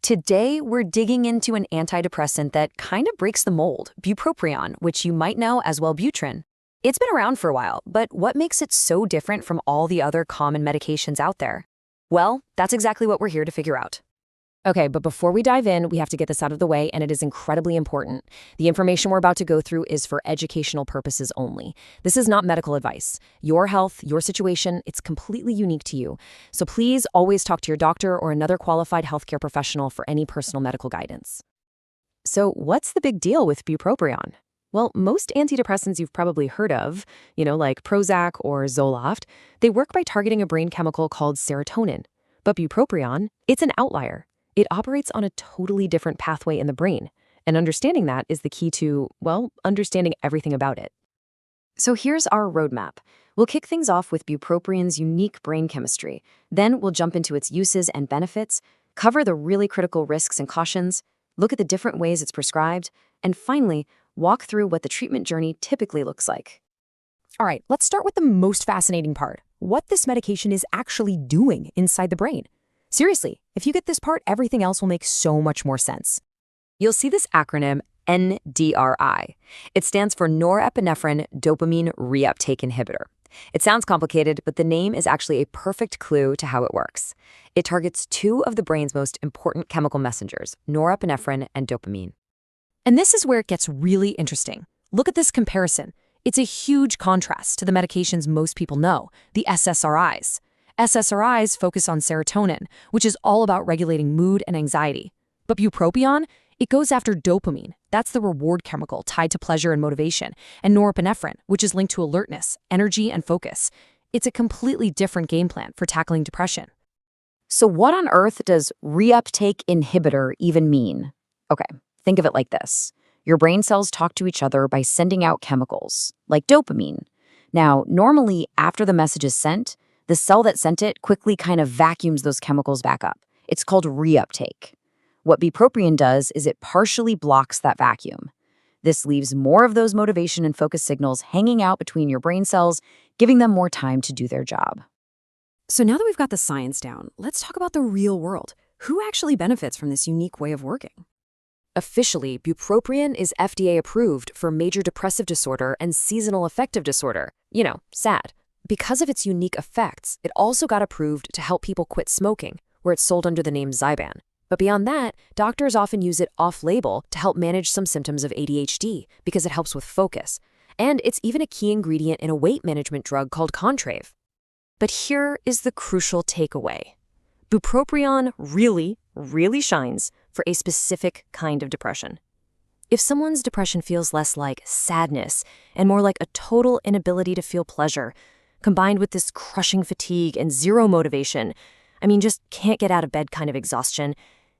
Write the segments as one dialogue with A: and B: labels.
A: Today, we're digging into an antidepressant that kind of breaks the mold, bupropion, which you might know as WELLBUTRIN. It's been around for a while, but what makes it so different from all the other common medications out there? Well, that's exactly what we're here to figure out.
B: Okay, but before we dive in, we have to get this out of the way, and it is incredibly important. The information we're about to go through is for educational purposes only. This is not medical advice. Your health, your situation, it's completely unique to you. So please always talk to your doctor or another qualified healthcare professional for any personal medical guidance.
A: So what's the big deal with bupropion? Well, most antidepressants you've probably heard of, like Prozac or Zoloft, they work by targeting a brain chemical called serotonin. But bupropion, it's an outlier. It operates on a totally different pathway in the brain, and understanding that is the key to, understanding everything about it. So here's our roadmap. We'll kick things off with bupropion's unique brain chemistry. Then we'll jump into its uses and benefits, cover the really critical risks and cautions, look at the different ways it's prescribed, and finally, walk through what the treatment journey typically looks like.
B: All right, let's start with the most fascinating part, what this medication is actually doing inside the brain. Seriously, if you get this part, everything else will make so much more sense.
A: You'll see this acronym NDRI. It stands for norepinephrine dopamine reuptake inhibitor. It sounds complicated, but the name is actually a perfect clue to how it works. It targets two of the brain's most important chemical messengers, norepinephrine and dopamine.
B: And this is where it gets really interesting. Look at this comparison. It's a huge contrast to the medications most people know, the SSRIs. SSRIs focus on serotonin, which is all about regulating mood and anxiety. But bupropion, it goes after dopamine. That's the reward chemical tied to pleasure and motivation, and norepinephrine, which is linked to alertness, energy, and focus. It's a completely different game plan for tackling depression.
A: So what on earth does reuptake inhibitor even mean? Okay, think of it like this. Your brain cells talk to each other by sending out chemicals, like dopamine. Now, normally after the message is sent, the cell that sent it quickly kind of vacuums those chemicals back up. It's called reuptake. What bupropion does is it partially blocks that vacuum. This leaves more of those motivation and focus signals hanging out between your brain cells, giving them more time to do their job.
B: So now that we've got the science down, let's talk about the real world. Who actually benefits from this unique way of working? Officially, bupropion is FDA approved for major depressive disorder and seasonal affective disorder, SAD. Because of its unique effects, it also got approved to help people quit smoking, where it's sold under the name Zyban. But beyond that, doctors often use it off-label to help manage some symptoms of ADHD because it helps with focus. And it's even a key ingredient in a weight management drug called Contrave. But here is the crucial takeaway. Bupropion really, really shines for a specific kind of depression. If someone's depression feels less like sadness and more like a total inability to feel pleasure, combined with this crushing fatigue and zero motivation, just can't get out of bed kind of exhaustion,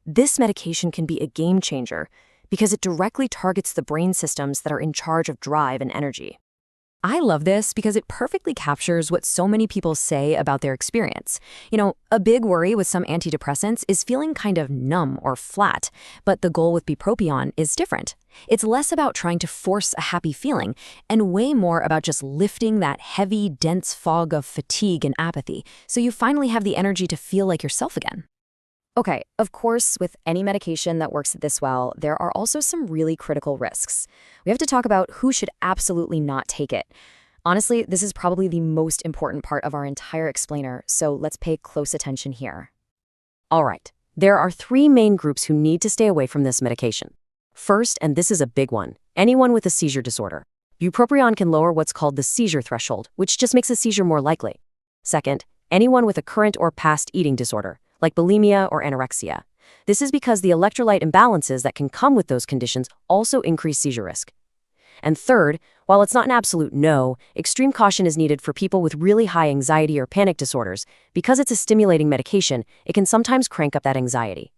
B: this medication can be a game changer because it directly targets the brain systems that are in charge of drive and energy. I love this because it perfectly captures what so many people say about their experience. A big worry with some antidepressants is feeling kind of numb or flat, but the goal with bupropion is different. It's less about trying to force a happy feeling and way more about just lifting that heavy, dense fog of fatigue and apathy so you finally have the energy to feel like yourself again. Okay, of course, with any medication that works this well, there are also some really critical risks. We have to talk about who should absolutely not take it. Honestly, this is probably the most important part of our entire explainer, so let's pay close attention here. All right, there are three main groups who need to stay away from this medication. First, and this is a big one, anyone with a seizure disorder. Bupropion can lower what's called the seizure threshold, which just makes a seizure more likely. Second, anyone with a current or past eating disorder, like bulimia or anorexia. This is because the electrolyte imbalances that can come with those conditions also increase seizure risk. And third, while it's not an absolute no, extreme caution is needed for people with really high anxiety or panic disorders. Because it's a stimulating medication, it can sometimes crank up that anxiety.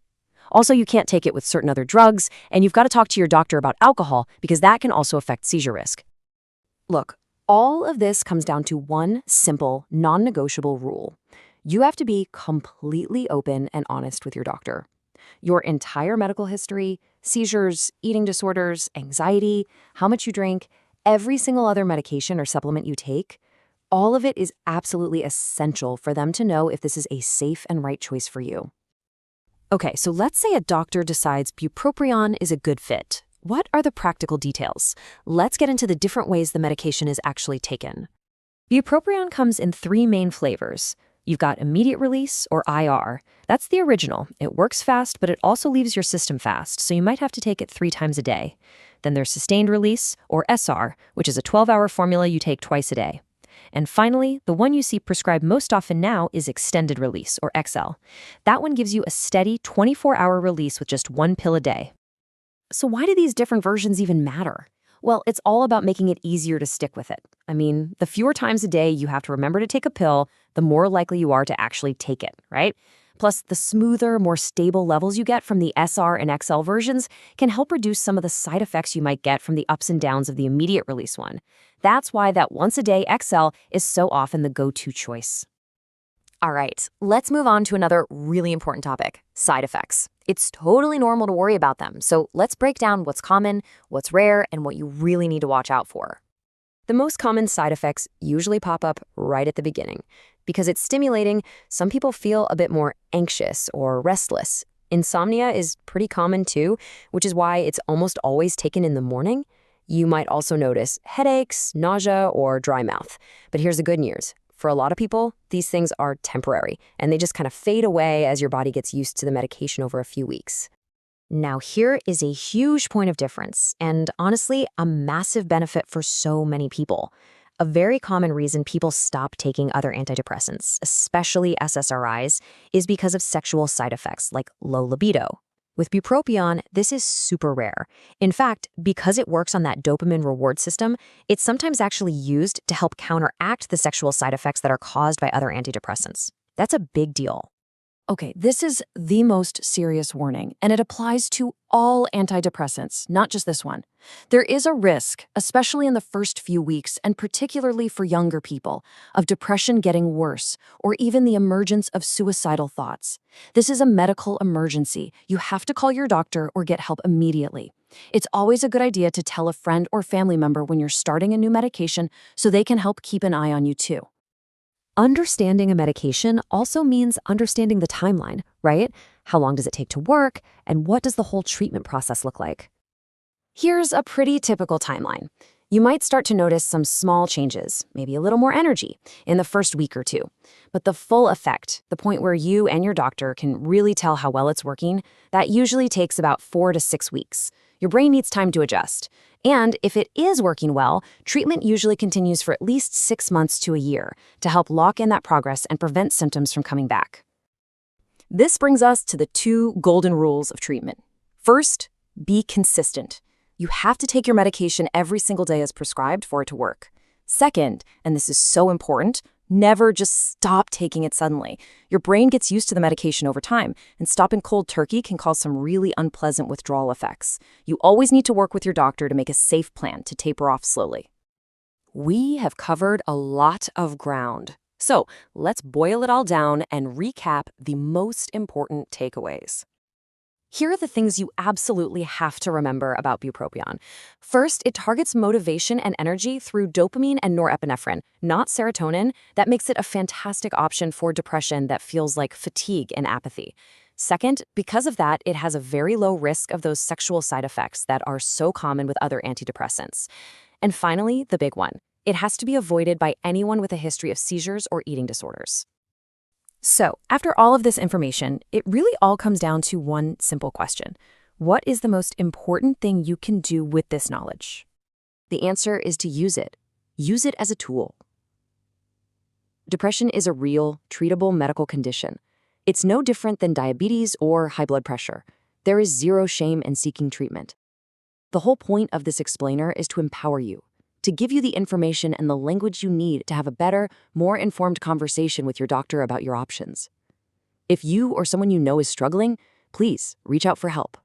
B: Also, you can't take it with certain other drugs, and you've got to talk to your doctor about alcohol because that can also affect seizure risk. Look, all of this comes down to one simple, non-negotiable rule. You have to be completely open and honest with your doctor. Your entire medical history, seizures, eating disorders, anxiety, how much you drink, every single other medication or supplement you take, all of it is absolutely essential for them to know if this is a safe and right choice for you. Okay, so let's say a doctor decides bupropion is a good fit. What are the practical details? Let's get into the different ways the medication is actually taken.
A: Bupropion comes in 3 main flavors. You've got immediate release, or IR. That's the original. It works fast, but it also leaves your system fast, so you might have to take it 3 times a day. Then there's sustained release, or SR, which is a 12-hour formula you take twice a day. And finally, the one you see prescribed most often now is extended release, or XL. That one gives you a steady 24-hour release with just 1 pill a day.
B: So why do these different versions even matter?
A: Well, it's all about making it easier to stick with it. I mean, the fewer times a day you have to remember to take a pill, the more likely you are to actually take it, right? Plus, the smoother, more stable levels you get from the SR and XL versions can help reduce some of the side effects you might get from the ups and downs of the immediate release one. That's why that once-a-day XL is so often the go-to choice.
B: All right, let's move on to another really important topic, side effects. It's totally normal to worry about them, so let's break down what's common, what's rare, and what you really need to watch out for.
A: The most common side effects usually pop up right at the beginning. Because it's stimulating, some people feel a bit more anxious or restless. Insomnia is pretty common too, which is why it's almost always taken in the morning. You might also notice headaches, nausea, or dry mouth. But here's the good news. For a lot of people, these things are temporary, and they just kind of fade away as your body gets used to the medication over a few weeks.
B: Now, here is a huge point of difference, and honestly, a massive benefit for so many people. A very common reason people stop taking other antidepressants, especially SSRIs, is because of sexual side effects like low libido. With bupropion, this is super rare. In fact, because it works on that dopamine reward system, it's sometimes actually used to help counteract the sexual side effects that are caused by other antidepressants. That's a big deal.
A: Okay, this is the most serious warning, and it applies to all antidepressants, not just this one. There is a risk, especially in the first few weeks, and particularly for younger people, of depression getting worse, or even the emergence of suicidal thoughts. This is a medical emergency. You have to call your doctor or get help immediately. It's always a good idea to tell a friend or family member when you're starting a new medication so they can help keep an eye on you too.
B: Understanding a medication also means understanding the timeline, right? How long does it take to work, and what does the whole treatment process look like?
A: Here's a pretty typical timeline. You might start to notice some small changes, maybe a little more energy, in the first week or two. But the full effect, the point where you and your doctor can really tell how well it's working, that usually takes about 4 to 6 weeks. Your brain needs time to adjust. And if it is working well, treatment usually continues for at least 6 months to a year to help lock in that progress and prevent symptoms from coming back. This brings us to the 2 golden rules of treatment. First, be consistent. You have to take your medication every single day as prescribed for it to work. Second, and this is so important, never just stop taking it suddenly. Your brain gets used to the medication over time, and stopping cold turkey can cause some really unpleasant withdrawal effects. You always need to work with your doctor to make a safe plan to taper off slowly. We have covered a lot of ground. So let's boil it all down and recap the most important takeaways. Here are the things you absolutely have to remember about bupropion. First, it targets motivation and energy through dopamine and norepinephrine, not serotonin. That makes it a fantastic option for depression that feels like fatigue and apathy. Second, because of that, it has a very low risk of those sexual side effects that are so common with other antidepressants. And finally, the big one. It has to be avoided by anyone with a history of seizures or eating disorders. So, after all of this information, it really all comes down to one simple question. What is the most important thing you can do with this knowledge? The answer is to use it. Use it as a tool. Depression is a real, treatable medical condition. It's no different than diabetes or high blood pressure. There is zero shame in seeking treatment. The whole point of this explainer is to empower you, to give you the information and the language you need to have a better, more informed conversation with your doctor about your options. If you or someone you know is struggling, please reach out for help.